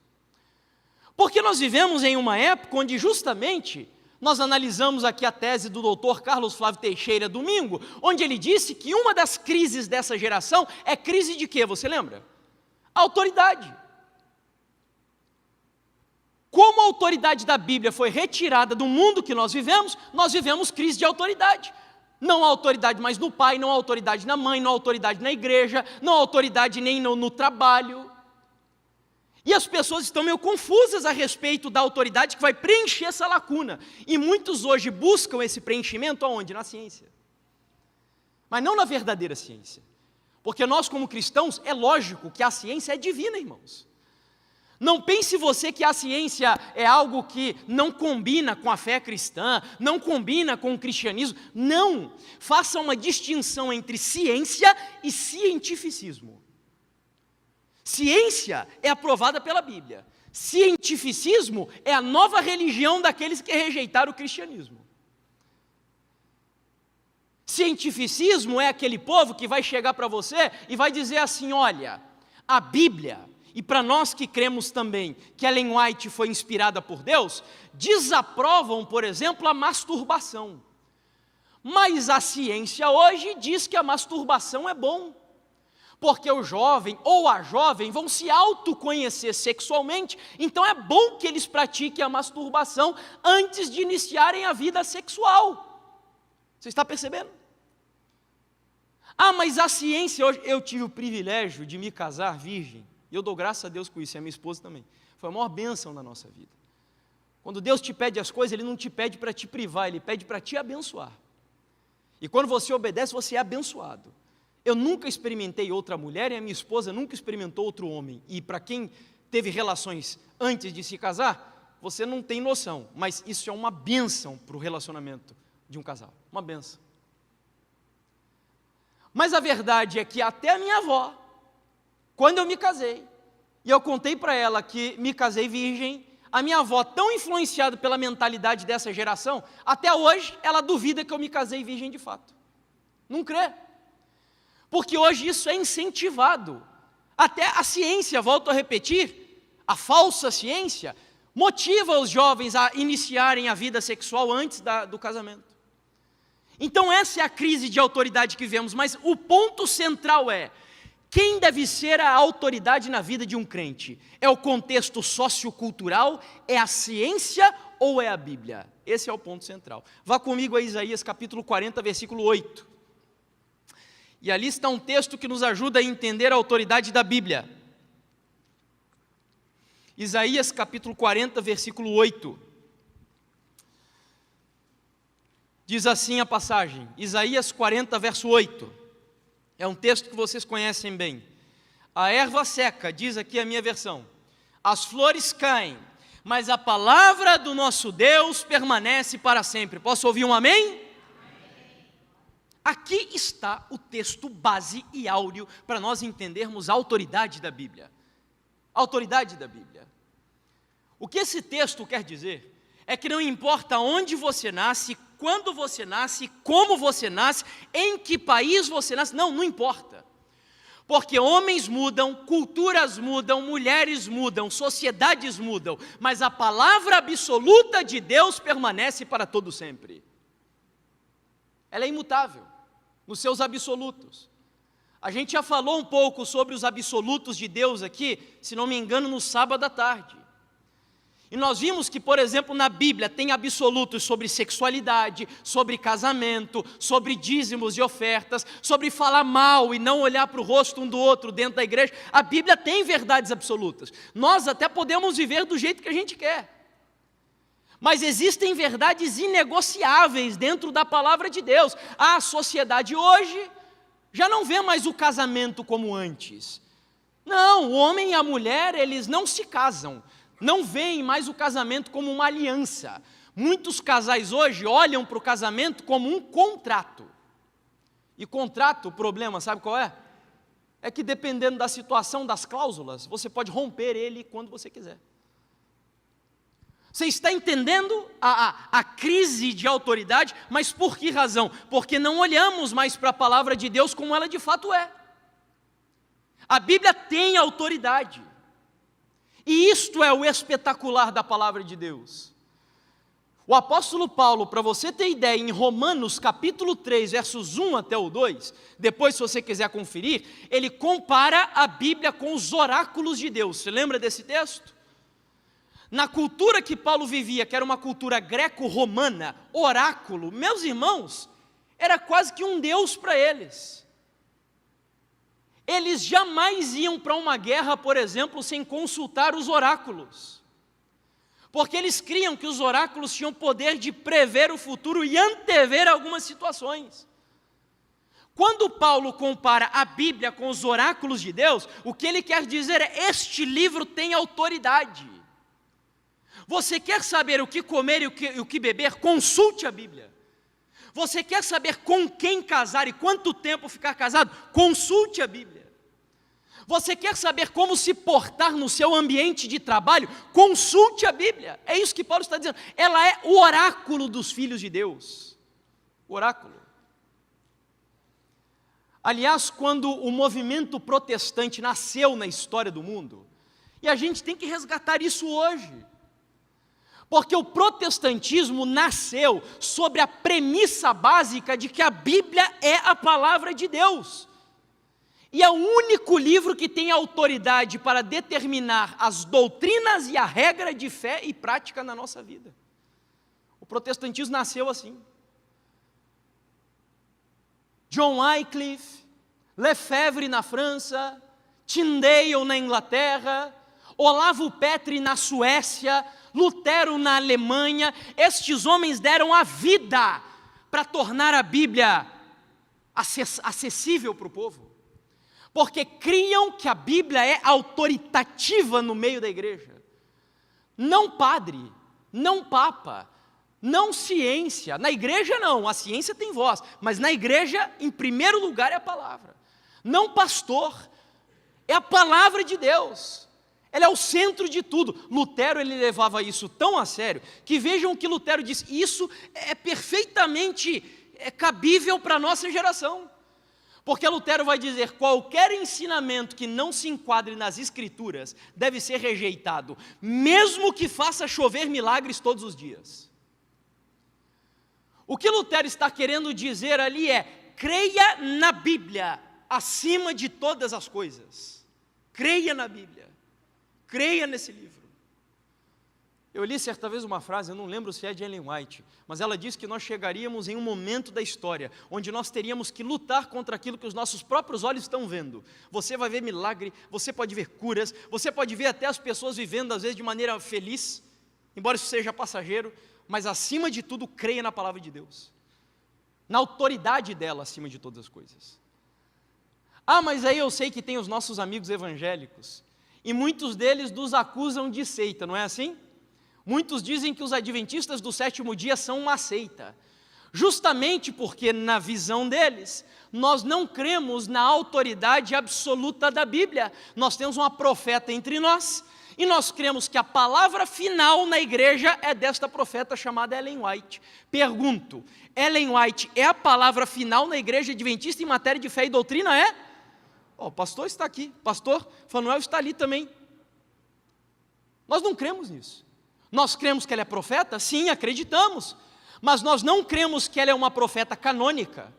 Porque nós vivemos em uma época onde justamente nós analisamos aqui a tese do doutor Carlos Flávio Teixeira domingo, onde ele disse que uma das crises dessa geração é crise de quê? Você lembra? A autoridade. Como a autoridade da Bíblia foi retirada do mundo que nós vivemos crise de autoridade. Não há autoridade mais no pai, não há autoridade na mãe, não há autoridade na igreja, não há autoridade nem no trabalho. E as pessoas estão meio confusas a respeito da autoridade que vai preencher essa lacuna. E muitos hoje buscam esse preenchimento aonde? Na ciência. Mas não na verdadeira ciência. Porque nós como cristãos, é lógico que a ciência é divina, irmãos. Não pense você que a ciência é algo que não combina com a fé cristã, não combina com o cristianismo. Não! Faça uma distinção entre ciência e cientificismo. Ciência é aprovada pela Bíblia. Cientificismo é a nova religião daqueles que rejeitaram o cristianismo. Cientificismo é aquele povo que vai chegar para você e vai dizer assim: olha, a Bíblia, e para nós que cremos também que Ellen White foi inspirada por Deus, desaprovam, por exemplo, a masturbação. Mas a ciência hoje diz que a masturbação é bom, porque o jovem ou a jovem vão se autoconhecer sexualmente, então é bom que eles pratiquem a masturbação antes de iniciarem a vida sexual. Você está percebendo? Ah, mas a ciência hoje... Eu tive o privilégio de me casar virgem, e eu dou graças a Deus por isso, e a minha esposa também. Foi a maior bênção na nossa vida. Quando Deus te pede as coisas, Ele não te pede para te privar, Ele pede para te abençoar. E quando você obedece, você é abençoado. Eu nunca experimentei outra mulher, e a minha esposa nunca experimentou outro homem. E para quem teve relações antes de se casar, você não tem noção, mas isso é uma bênção para o relacionamento de um casal, uma bênção. Mas a verdade é que até a minha avó, quando eu me casei, e eu contei para ela que me casei virgem, a minha avó, tão influenciada pela mentalidade dessa geração, até hoje ela duvida que eu me casei virgem de fato. Não crê. Porque hoje isso é incentivado. Até a ciência, volto a repetir, a falsa ciência, motiva os jovens a iniciarem a vida sexual antes do casamento. Então essa é a crise de autoridade que vemos, mas o ponto central é: quem deve ser a autoridade na vida de um crente? É o contexto sociocultural, é a ciência ou é a Bíblia? Esse é o ponto central. Vá comigo a Isaías capítulo 40, versículo 8. E ali está um texto que nos ajuda a entender a autoridade da Bíblia. Isaías capítulo 40, versículo 8. Diz assim a passagem, Isaías 40, verso 8. É um texto que vocês conhecem bem. A erva seca, diz aqui a minha versão, as flores caem, mas a palavra do nosso Deus permanece para sempre. Posso ouvir um amém? Amém. Aqui está o texto base e áureo para nós entendermos a autoridade da Bíblia. A autoridade da Bíblia. O que esse texto quer dizer é que não importa onde você nasce, quando você nasce, como você nasce, em que país você nasce, não importa. Porque homens mudam, culturas mudam, mulheres mudam, sociedades mudam, mas a palavra absoluta de Deus permanece para todo sempre. Ela é imutável, nos seus absolutos. A gente já falou um pouco sobre os absolutos de Deus aqui, se não me engano, no sábado à tarde. E nós vimos que, por exemplo, na Bíblia tem absolutos sobre sexualidade, sobre casamento, sobre dízimos e ofertas, sobre falar mal e não olhar para o rosto um do outro dentro da igreja. A Bíblia tem verdades absolutas. Nós até podemos viver do jeito que a gente quer. Mas existem verdades inegociáveis dentro da palavra de Deus. A sociedade hoje já não vê mais o casamento como antes. Não, o homem e a mulher, eles não se casam. Não veem mais o casamento como uma aliança. Muitos casais hoje olham para o casamento como um contrato. E contrato, o problema, sabe qual é? É que dependendo da situação, das cláusulas, você pode romper ele quando você quiser. Você está entendendo a crise de autoridade? Mas por que razão? Porque não olhamos mais para a palavra de Deus como ela de fato é. A Bíblia tem autoridade. E isto é o espetacular da palavra de Deus. O apóstolo Paulo, para você ter ideia, em Romanos capítulo 3, versos 1 até o 2, depois se você quiser conferir, ele compara a Bíblia com os oráculos de Deus. Você lembra desse texto? Na cultura que Paulo vivia, que era uma cultura greco-romana, oráculo, meus irmãos, era quase que um Deus para eles. Eles jamais iam para uma guerra, por exemplo, sem consultar os oráculos. Porque eles criam que os oráculos tinham poder de prever o futuro e antever algumas situações. Quando Paulo compara a Bíblia com os oráculos de Deus, o que ele quer dizer é: este livro tem autoridade. Você quer saber o que comer e o que beber? Consulte a Bíblia. Você quer saber com quem casar e quanto tempo ficar casado? Consulte a Bíblia. Você quer saber como se portar no seu ambiente de trabalho? Consulte a Bíblia. É isso que Paulo está dizendo. Ela é o oráculo dos filhos de Deus. O oráculo. Aliás, quando o movimento protestante nasceu na história do mundo, e a gente tem que resgatar isso hoje, porque o protestantismo nasceu sobre a premissa básica de que a Bíblia é a palavra de Deus, e é o único livro que tem autoridade para determinar as doutrinas e a regra de fé e prática na nossa vida. O protestantismo nasceu assim. John Wycliffe, Lefebvre na França, Tyndale na Inglaterra, Olavo Petri na Suécia, Lutero na Alemanha, estes homens deram a vida para tornar a Bíblia acessível para o povo, porque criam que a Bíblia é autoritativa no meio da igreja. Não padre, não papa, não ciência. Na igreja não, a ciência tem voz, mas na igreja, em primeiro lugar, é a palavra. Não pastor, é a palavra de Deus. Ela é o centro de tudo. Lutero, ele levava isso tão a sério, que vejam o que Lutero disse: isso é perfeitamente cabível para a nossa geração. Porque Lutero vai dizer: qualquer ensinamento que não se enquadre nas Escrituras deve ser rejeitado, mesmo que faça chover milagres todos os dias. O que Lutero está querendo dizer ali é: creia na Bíblia acima de todas as coisas. Creia na Bíblia. Creia nesse livro. Eu li certa vez uma frase, eu não lembro se é de Ellen White, mas ela diz que nós chegaríamos em um momento da história onde nós teríamos que lutar contra aquilo que os nossos próprios olhos estão vendo. Você vai ver milagre, você pode ver curas, você pode ver até as pessoas vivendo às vezes de maneira feliz, embora isso seja passageiro, mas acima de tudo creia na palavra de Deus, na autoridade dela acima de todas as coisas. Ah, mas aí eu sei que tem os nossos amigos evangélicos, e muitos deles nos acusam de seita, não é assim? Muitos dizem que os adventistas do sétimo dia são uma seita, justamente porque na visão deles, nós não cremos na autoridade absoluta da Bíblia. Nós temos uma profeta entre nós, e nós cremos que a palavra final na igreja é desta profeta chamada Ellen White. Pergunto, Ellen White é a palavra final na igreja adventista em matéria de fé e doutrina? É? O pastor está aqui, pastor Fanuel está ali também. Nós não cremos nisso. Nós cremos que ela é profeta? Sim, acreditamos. Mas nós não cremos que ela é uma profeta canônica.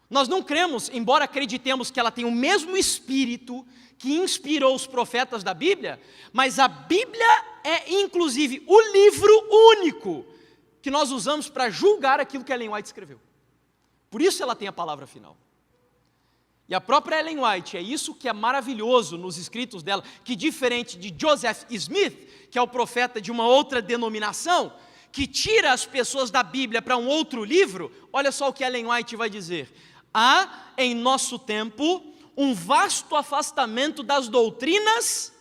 Nós não cremos, embora acreditemos que ela tem o mesmo espírito que inspirou os profetas da Bíblia, mas a Bíblia é inclusive o livro único que nós usamos para julgar aquilo que Ellen White escreveu. Por isso ela tem a palavra final. E a própria Ellen White, é isso que é maravilhoso nos escritos dela, que diferente de Joseph Smith, que é o profeta de uma outra denominação, que tira as pessoas da Bíblia para um outro livro, olha só o que Ellen White vai dizer: há em nosso tempo um vasto afastamento das doutrinas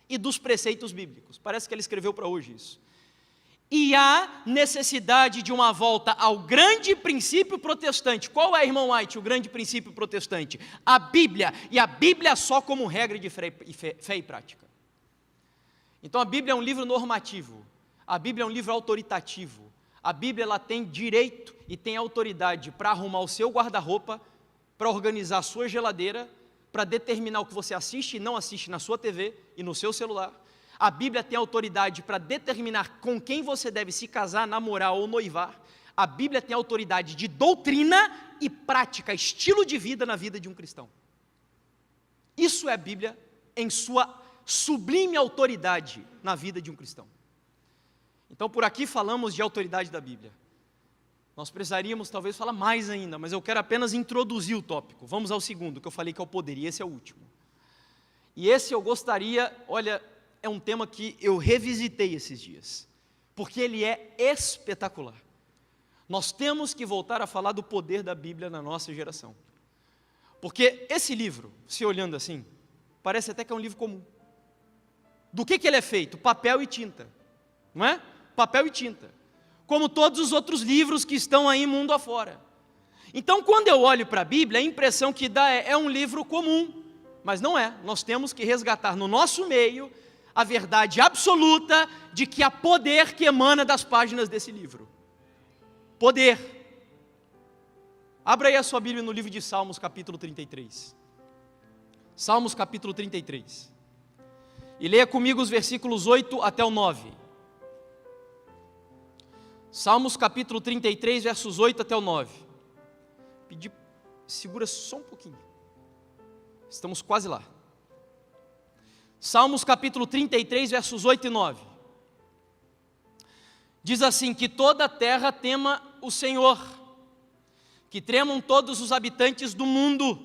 e dos preceitos bíblicos. Parece que ela escreveu para hoje isso. E há necessidade de uma volta ao grande princípio protestante. Qual é, irmão White, o grande princípio protestante? A Bíblia, e a Bíblia só como regra de fé e prática. Então a Bíblia é um livro normativo, a Bíblia é um livro autoritativo, a Bíblia ela tem direito e tem autoridade para arrumar o seu guarda-roupa, para organizar a sua geladeira, para determinar o que você assiste e não assiste na sua TV e no seu celular. A Bíblia tem autoridade para determinar com quem você deve se casar, namorar ou noivar. A Bíblia tem autoridade de doutrina e prática, estilo de vida na vida de um cristão. Isso é a Bíblia em sua sublime autoridade na vida de um cristão. Então, por aqui falamos de autoridade da Bíblia. Nós precisaríamos talvez falar mais ainda, mas eu quero apenas introduzir o tópico. Vamos ao segundo, que eu falei que é o poder, e esse é o último. E esse eu gostaria, olha, é um tema que eu revisitei esses dias, porque ele é espetacular. Nós temos que voltar a falar do poder da Bíblia na nossa geração. Porque esse livro, se olhando assim, parece até que é um livro comum. Do que ele é feito? Papel e tinta, não é? Papel e tinta. Como todos os outros livros que estão aí mundo afora. Então, quando eu olho para a Bíblia, a impressão que dá é um livro comum, mas não é. Nós temos que resgatar no nosso meio a verdade absoluta de que há poder que emana das páginas desse livro. Poder. Abra aí a sua Bíblia no livro de Salmos, capítulo 33. Salmos, capítulo 33. E leia comigo os versículos 8 até o 9. Salmos, capítulo 33, versos 8 até o 9. Segura só um pouquinho. Estamos quase lá. Salmos, capítulo 33, versos 8 e 9. Diz assim: que toda a terra tema o Senhor, que tremam todos os habitantes do mundo,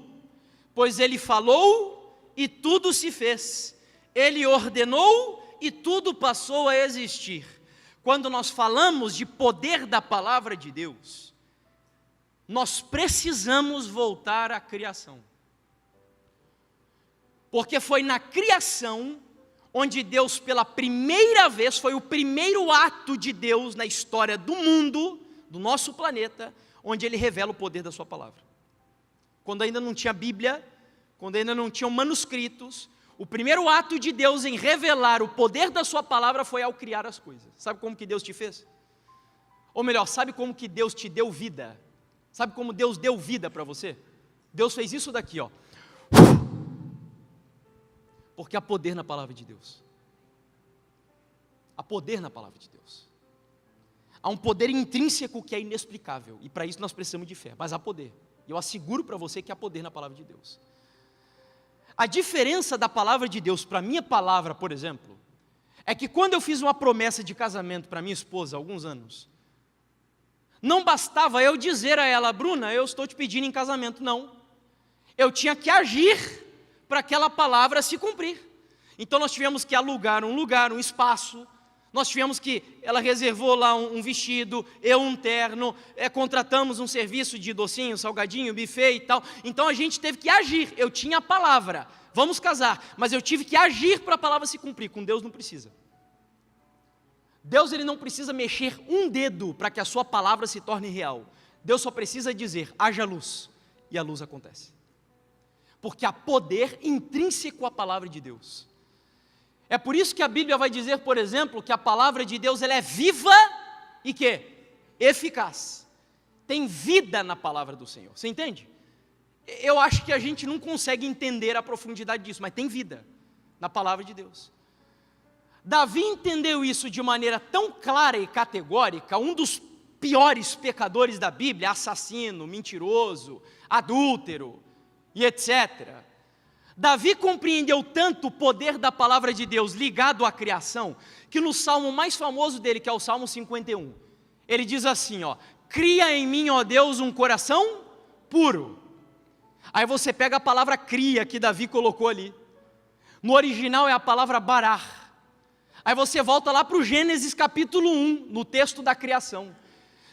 pois Ele falou e tudo se fez, Ele ordenou e tudo passou a existir. Quando nós falamos de poder da palavra de Deus, nós precisamos voltar à criação. Porque foi na criação onde Deus, pela primeira vez, foi o primeiro ato de Deus na história do mundo, do nosso planeta, onde Ele revela o poder da sua palavra. Quando ainda não tinha Bíblia, quando ainda não tinham manuscritos, o primeiro ato de Deus em revelar o poder da sua palavra foi ao criar as coisas. Sabe como que Deus te fez? Ou melhor, sabe como que Deus te deu vida? Sabe como Deus deu vida para você? Deus fez isso daqui, ó. Porque há poder na palavra de Deus. Há poder na palavra de Deus. Há um poder intrínseco que é inexplicável, e para isso nós precisamos de fé, mas há poder. E eu asseguro para você que há poder na palavra de Deus. A diferença da palavra de Deus para a minha palavra, por exemplo, é que quando eu fiz uma promessa de casamento para minha esposa há alguns anos, não bastava eu dizer a ela: Bruna, eu estou te pedindo em casamento. Não. Eu tinha que agir para aquela palavra se cumprir. Então nós tivemos que alugar um lugar, um espaço. Nós tivemos que, ela reservou lá um vestido, eu um terno, contratamos um serviço de docinho, salgadinho, buffet e tal. Então a gente teve que agir. Eu tinha a palavra, vamos casar, mas eu tive que agir para a palavra se cumprir. Com Deus não precisa. Deus, Ele não precisa mexer um dedo para que a sua palavra se torne real. Deus só precisa dizer: haja luz, e a luz acontece. Porque há poder intrínseco à palavra de Deus. É por isso que a Bíblia vai dizer, por exemplo, que a palavra de Deus ela é viva e que? Eficaz. Tem vida na palavra do Senhor. Você entende? Eu acho que a gente não consegue entender a profundidade disso, mas tem vida na palavra de Deus. Davi entendeu isso de maneira tão clara e categórica, um dos piores pecadores da Bíblia, assassino, mentiroso, adúltero e etc. Davi compreendeu tanto o poder da palavra de Deus ligado à criação, que no salmo mais famoso dele, que é o Salmo 51, ele diz assim, ó: cria em mim, ó Deus, um coração puro. Aí você pega a palavra cria que Davi colocou ali, no original é a palavra barar. Aí você volta lá para o Gênesis capítulo 1, no texto da criação.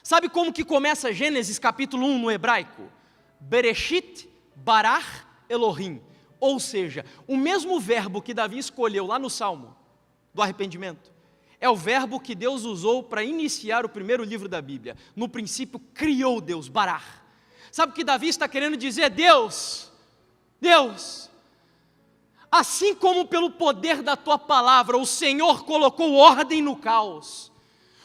Sabe como que começa Gênesis capítulo 1 no hebraico? Bereshit barar Elohim. Ou seja, o mesmo verbo que Davi escolheu lá no Salmo do arrependimento, é o verbo que Deus usou para iniciar o primeiro livro da Bíblia. No princípio criou Deus, barar. Sabe o que Davi está querendo dizer? Deus, assim como pelo poder da tua palavra, o Senhor colocou ordem no caos,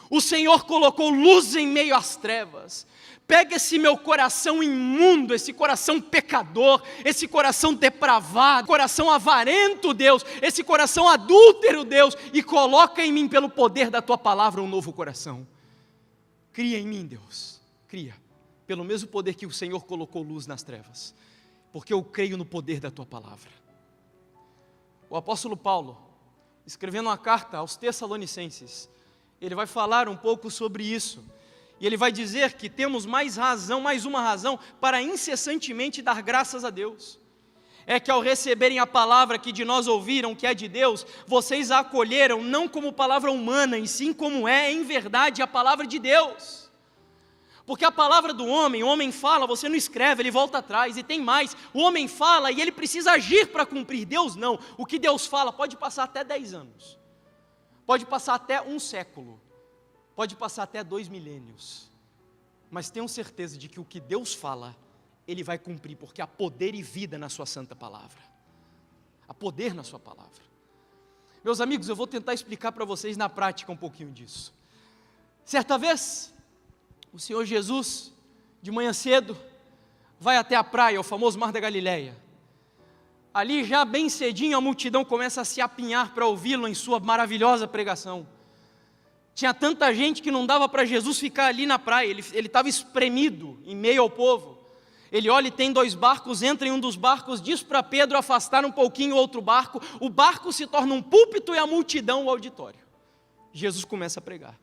o Senhor colocou luz em meio às trevas. Pega esse meu coração imundo, esse coração pecador, esse coração depravado, coração avarento, Deus, esse coração adúltero, Deus, e coloca em mim pelo poder da tua palavra um novo coração. Cria em mim, Deus, cria, pelo mesmo poder que o Senhor colocou luz nas trevas, porque eu creio no poder da tua palavra. O apóstolo Paulo, escrevendo uma carta aos Tessalonicenses, ele vai falar um pouco sobre isso. E ele vai dizer que temos mais uma razão para incessantemente dar graças a Deus. É que ao receberem a palavra que de nós ouviram, que é de Deus, vocês a acolheram não como palavra humana, e sim como é em verdade a palavra de Deus. Porque a palavra do homem, o homem fala, você não escreve, ele volta atrás, e tem mais, o homem fala e ele precisa agir para cumprir, Deus não. O que Deus fala pode passar até 10 anos, pode passar até um século, pode passar até 2 milênios, mas tenham certeza de que o que Deus fala, Ele vai cumprir, porque há poder e vida na sua santa palavra, há poder na sua palavra. Meus amigos, eu vou tentar explicar para vocês na prática um pouquinho disso. Certa vez, o Senhor Jesus, de manhã cedo, vai até a praia, o famoso Mar da Galileia. Ali já bem cedinho a multidão começa a se apinhar para ouvi-lo em sua maravilhosa pregação. Tinha tanta gente que não dava para Jesus ficar ali na praia, ele estava espremido em meio ao povo. Ele olha e tem 2 barcos, entra em um dos barcos, diz para Pedro afastar um pouquinho o outro barco, o barco se torna um púlpito e a multidão o auditório. Jesus começa a pregar.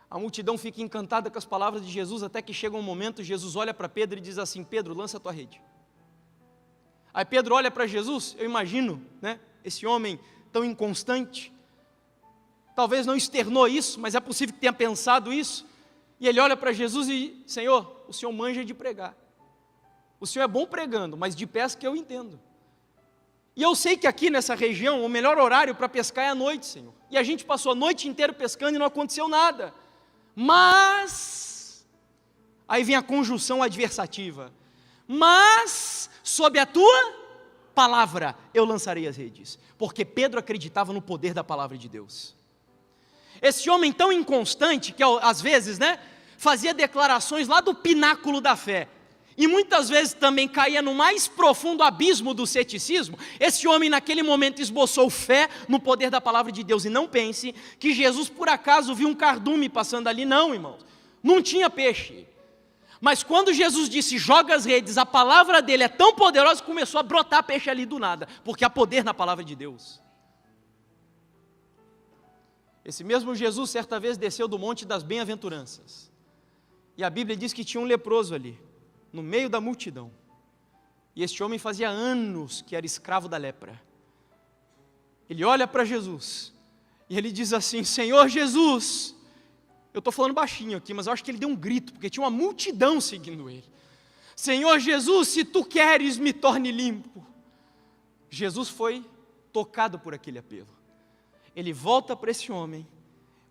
A multidão fica encantada com as palavras de Jesus, até que chega um momento, Jesus olha para Pedro e diz assim: Pedro, lança a tua rede. Aí Pedro olha para Jesus, eu imagino, né, esse homem tão inconstante, talvez não externou isso, mas é possível que tenha pensado isso, e ele olha para Jesus e: Senhor, o Senhor manja de pregar, o Senhor é bom pregando, mas de pesca eu entendo, e eu sei que aqui nessa região, o melhor horário para pescar é à noite, Senhor, e a gente passou a noite inteira pescando e não aconteceu nada. Mas, aí vem a conjunção adversativa, mas, sob a tua palavra, eu lançarei as redes, porque Pedro acreditava no poder da palavra de Deus. Esse homem tão inconstante, que às vezes, né, fazia declarações lá do pináculo da fé, e muitas vezes também caía no mais profundo abismo do ceticismo, esse homem naquele momento esboçou fé no poder da palavra de Deus. E não pense que Jesus por acaso viu um cardume passando ali, não, irmãos, não tinha peixe, mas quando Jesus disse joga as redes, a palavra dele é tão poderosa que começou a brotar peixe ali do nada, porque há poder na palavra de Deus. Esse mesmo Jesus certa vez desceu do Monte das Bem-aventuranças, e a Bíblia diz que tinha um leproso ali, no meio da multidão, e este homem fazia anos que era escravo da lepra. Ele olha para Jesus, e ele diz assim: Senhor Jesus, eu estou falando baixinho aqui, mas eu acho que ele deu um grito, porque tinha uma multidão seguindo ele. Senhor Jesus, se tu queres, me torne limpo. Jesus foi tocado por aquele apelo. Ele volta para esse homem,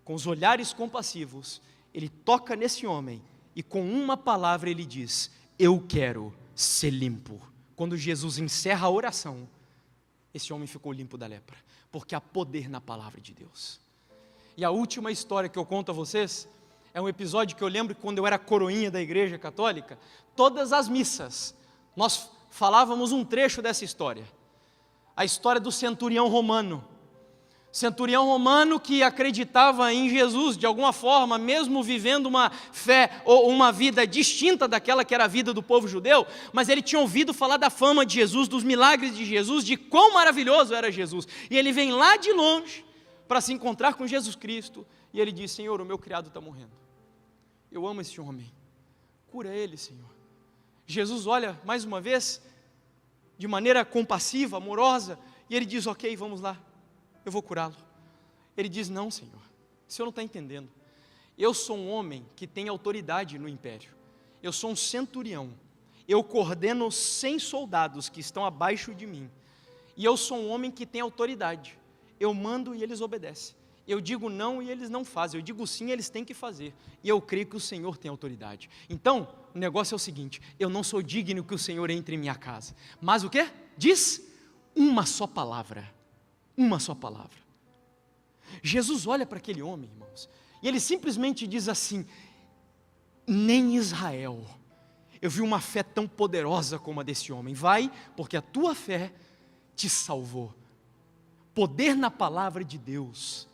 com os olhares compassivos, ele toca nesse homem, e com uma palavra ele diz: eu quero ser limpo. Quando Jesus encerra a oração, esse homem ficou limpo da lepra, porque há poder na palavra de Deus. E a última história que eu conto a vocês, é um episódio que eu lembro que quando eu era coroinha da igreja católica, todas as missas, nós falávamos um trecho dessa história, a história do centurião romano que acreditava em Jesus de alguma forma, mesmo vivendo uma fé ou uma vida distinta daquela que era a vida do povo judeu, mas ele tinha ouvido falar da fama de Jesus, dos milagres de Jesus, de quão maravilhoso era Jesus, e ele vem lá de longe para se encontrar com Jesus Cristo, e ele diz: Senhor, o meu criado está morrendo, eu amo esse homem, cura ele, Senhor. Jesus olha mais uma vez, de maneira compassiva, amorosa, e ele diz: ok, vamos lá, eu vou curá-lo. Ele diz: não, Senhor, o Senhor não está entendendo, eu sou um homem que tem autoridade no império, eu sou um centurião, eu coordeno 100 soldados que estão abaixo de mim, e eu sou um homem que tem autoridade, eu mando e eles obedecem, eu digo não e eles não fazem, eu digo sim e eles têm que fazer, e eu creio que o Senhor tem autoridade. Então, o negócio é o seguinte: eu não sou digno que o Senhor entre em minha casa, mas o quê? Diz uma só palavra, uma só palavra. Jesus olha para aquele homem, irmãos, e ele simplesmente diz assim: nem em Israel eu vi uma fé tão poderosa como a desse homem. Vai, porque a tua fé te salvou. Poder na palavra de Deus.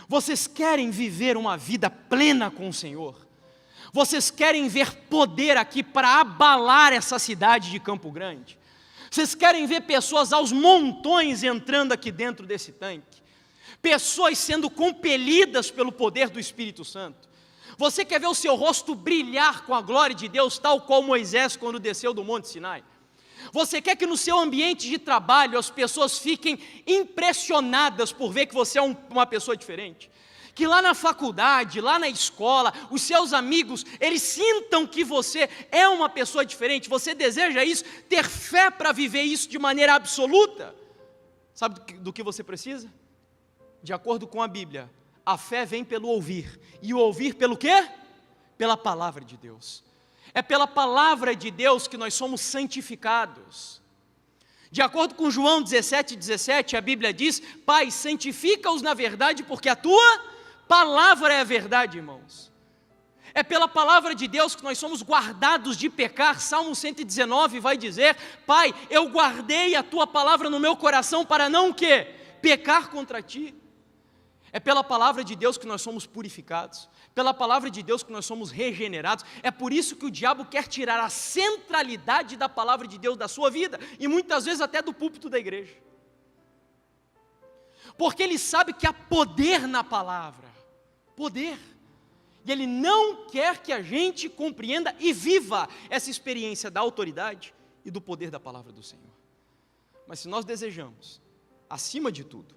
Vocês querem viver uma vida plena com o Senhor? Vocês querem ver poder aqui para abalar essa cidade de Campo Grande? Vocês querem ver pessoas aos montões entrando aqui dentro desse tanque? Pessoas sendo compelidas pelo poder do Espírito Santo? Você quer ver o seu rosto brilhar com a glória de Deus, tal qual Moisés quando desceu do Monte Sinai? Você quer que no seu ambiente de trabalho as pessoas fiquem impressionadas por ver que você é uma pessoa diferente? Que lá na faculdade, lá na escola, os seus amigos, eles sintam que você é uma pessoa diferente. Você deseja isso, ter fé para viver isso de maneira absoluta. Sabe do que você precisa? De acordo com a Bíblia, a fé vem pelo ouvir. E o ouvir pelo quê? Pela palavra de Deus. É pela palavra de Deus que nós somos santificados. De acordo com João 17:17, a Bíblia diz: Pai, santifica-os na verdade, porque a tua palavra é a verdade, irmãos. É pela palavra de Deus que nós somos guardados de pecar. Salmo 119 vai dizer: Pai, eu guardei a tua palavra no meu coração para não o quê? Pecar contra ti. É pela palavra de Deus que nós somos purificados, pela palavra de Deus que nós somos regenerados. É por isso que o diabo quer tirar a centralidade da palavra de Deus da sua vida, e muitas vezes até do púlpito da igreja, porque ele sabe que há poder na palavra, poder, e ele não quer que a gente compreenda e viva essa experiência da autoridade e do poder da palavra do Senhor. Mas se nós desejamos, acima de tudo,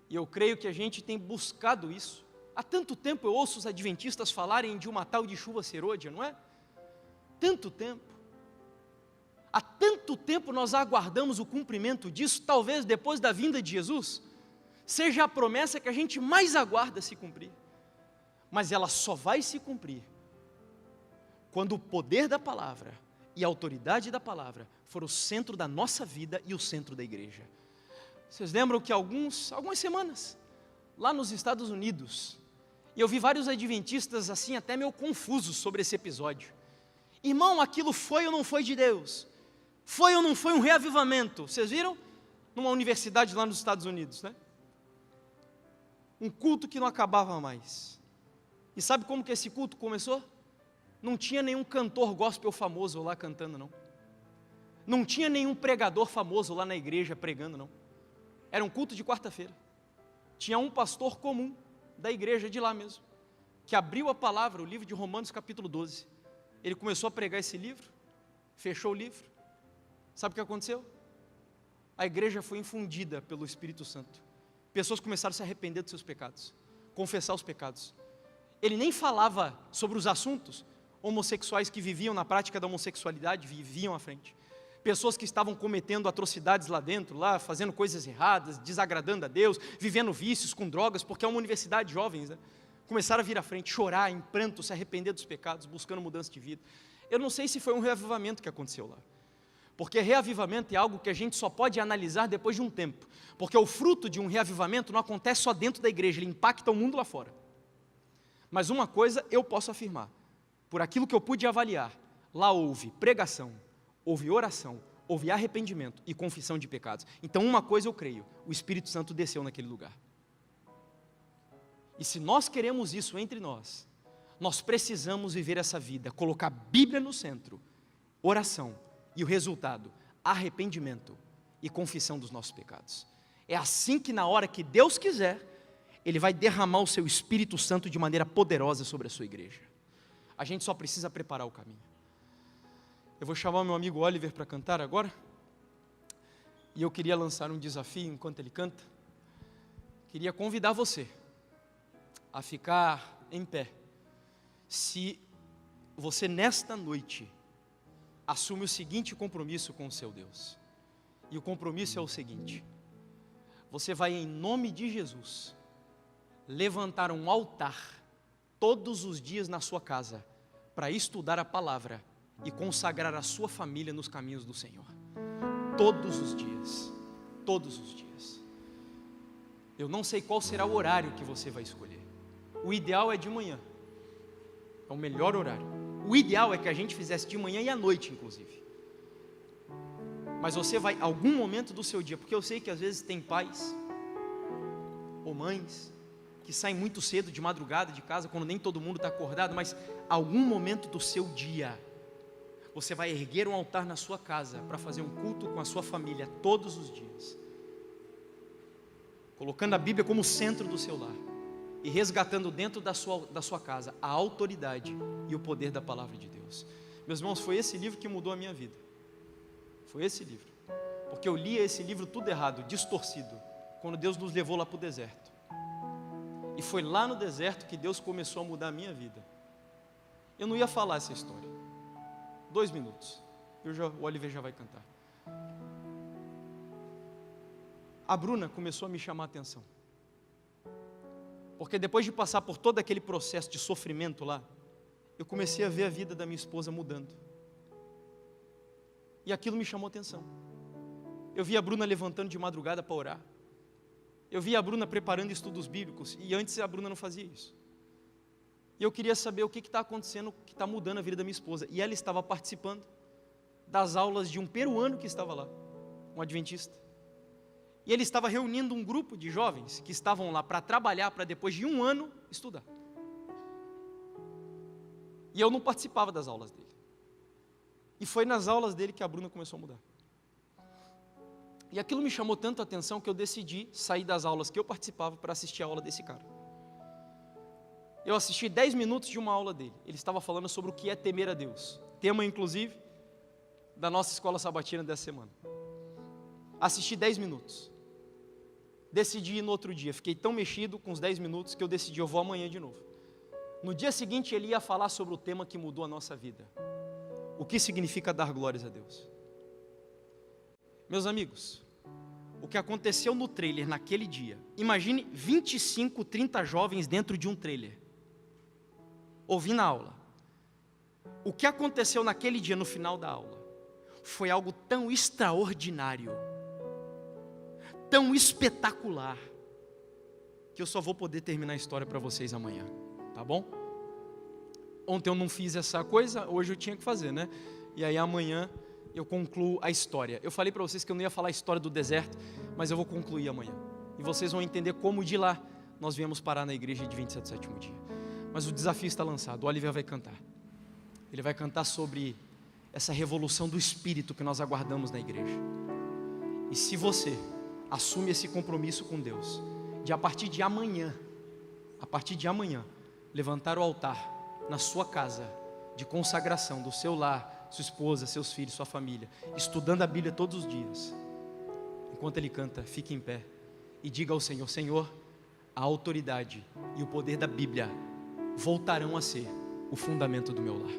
e eu creio que a gente tem buscado isso. Há tanto tempo eu ouço os adventistas falarem de uma tal de chuva serôdia, não é? Tanto tempo. Há tanto tempo nós aguardamos o cumprimento disso, talvez depois da vinda de Jesus, seja a promessa que a gente mais aguarda se cumprir. Mas ela só vai se cumprir quando o poder da palavra e a autoridade da palavra for o centro da nossa vida e o centro da igreja. Vocês lembram que algumas semanas, lá nos Estados Unidos, eu vi vários adventistas assim até meio confusos sobre esse episódio. Irmão, aquilo foi ou não foi de Deus? Foi ou não foi um reavivamento? Vocês viram? Numa universidade lá nos Estados Unidos, né? Um culto que não acabava mais. E sabe como que esse culto começou? Não tinha nenhum cantor gospel famoso lá cantando, não. Não tinha nenhum pregador famoso lá na igreja pregando, não. Era um culto de quarta-feira. Tinha um pastor comum da igreja de lá mesmo, que abriu a palavra, o livro de Romanos capítulo 12. Ele começou a pregar esse livro, fechou o livro. Sabe o que aconteceu? A igreja foi infundida pelo Espírito Santo. Pessoas começaram a se arrepender dos seus pecados, confessar os pecados. Ele nem falava sobre os assuntos homossexuais que viviam na prática da homossexualidade, viviam à frente. Pessoas que estavam cometendo atrocidades lá dentro, lá fazendo coisas erradas, desagradando a Deus, vivendo vícios com drogas, porque é uma universidade de jovens, né? Começaram a vir à frente, chorar em pranto, se arrepender dos pecados, buscando mudança de vida. Eu não sei se foi um reavivamento que aconteceu lá, porque reavivamento é algo que a gente só pode analisar depois de um tempo, porque o fruto de um reavivamento não acontece só dentro da igreja, ele impacta o mundo lá fora. Mas uma coisa eu posso afirmar, por aquilo que eu pude avaliar, lá houve pregação, houve oração, houve arrependimento e confissão de pecados. Então uma coisa eu creio, o Espírito Santo desceu naquele lugar. E se nós queremos isso entre nós, nós precisamos viver essa vida, colocar a Bíblia no centro, oração, e o resultado, arrependimento e confissão dos nossos pecados. É assim que na hora que Deus quiser, Ele vai derramar o seu Espírito Santo de maneira poderosa sobre a sua igreja. A gente só precisa preparar o caminho. Eu vou chamar meu amigo Oliver para cantar agora. E eu queria lançar um desafio enquanto ele canta. Queria convidar você a ficar em pé. Se você nesta noite assume o seguinte compromisso com o seu Deus. E o compromisso é o seguinte: você vai em nome de Jesus levantar um altar todos os dias na sua casa para estudar a palavra e consagrar a sua família nos caminhos do Senhor. Todos os dias. Todos os dias. Eu não sei qual será o horário que você vai escolher. O ideal é de manhã. É o melhor horário. O ideal é que a gente fizesse de manhã e à noite, inclusive. Mas você vai, algum momento do seu dia, porque eu sei que às vezes tem pais ou mães que saem muito cedo de madrugada de casa, quando nem todo mundo está acordado, mas algum momento do seu dia, você vai erguer um altar na sua casa para fazer um culto com a sua família todos os dias, colocando a Bíblia como centro do seu lar e resgatando dentro da sua casa a autoridade e o poder da palavra de Deus. Meus irmãos, foi esse livro que mudou a minha vida. Foi esse livro, porque eu lia esse livro tudo errado, distorcido, quando Deus nos levou lá para o deserto. E foi lá no deserto que Deus começou a mudar a minha vida. Eu não ia falar essa história. 2 minutos. O Oliver já vai cantar. A Bruna começou a me chamar a atenção. Porque depois de passar por todo aquele processo de sofrimento lá, eu comecei a ver a vida da minha esposa mudando. E aquilo me chamou a atenção. Eu vi a Bruna levantando de madrugada para orar. Eu vi a Bruna preparando estudos bíblicos, e antes a Bruna não fazia isso. E eu queria saber o que está acontecendo, que está mudando a vida da minha esposa. E ela estava participando das aulas de um peruano que estava lá, um adventista. E ele estava reunindo um grupo de jovens que estavam lá para trabalhar, para depois de 1 ano estudar. E eu não participava das aulas dele. E foi nas aulas dele que a Bruna começou a mudar. E aquilo me chamou tanto a atenção que eu decidi sair das aulas que eu participava para assistir a aula desse cara. Eu assisti 10 minutos de uma aula dele. Ele estava falando sobre o que é temer a Deus. Tema, inclusive, da nossa escola sabatina dessa semana. Assisti 10 minutos. Decidi ir no outro dia. Fiquei tão mexido com os 10 minutos que eu decidi, eu vou amanhã de novo. No dia seguinte ele ia falar sobre o tema que mudou a nossa vida. O que significa dar glórias a Deus? Meus amigos, o que aconteceu no trailer naquele dia, imagine 25, 30 jovens dentro de um trailer, ouvindo a aula. O que aconteceu naquele dia no final da aula, foi algo tão extraordinário, tão espetacular, que eu só vou poder terminar a história para vocês amanhã, tá bom? Ontem eu não fiz essa coisa, hoje eu tinha que fazer, né? E aí amanhã eu concluo a história. Eu falei para vocês que eu não ia falar a história do deserto, mas eu vou concluir amanhã. E vocês vão entender como de lá nós viemos parar na igreja de 27 sétimo dia. Mas o desafio está lançado, o Oliver vai cantar. Ele vai cantar sobre essa revolução do Espírito que nós aguardamos na igreja. E se você assume esse compromisso com Deus, de a partir de amanhã, levantar o altar na sua casa, de consagração, do seu lar, sua esposa, seus filhos, sua família, estudando a Bíblia todos os dias, enquanto ele canta, fique em pé e diga ao Senhor: Senhor, a autoridade e o poder da Bíblia voltarão a ser o fundamento do meu lar.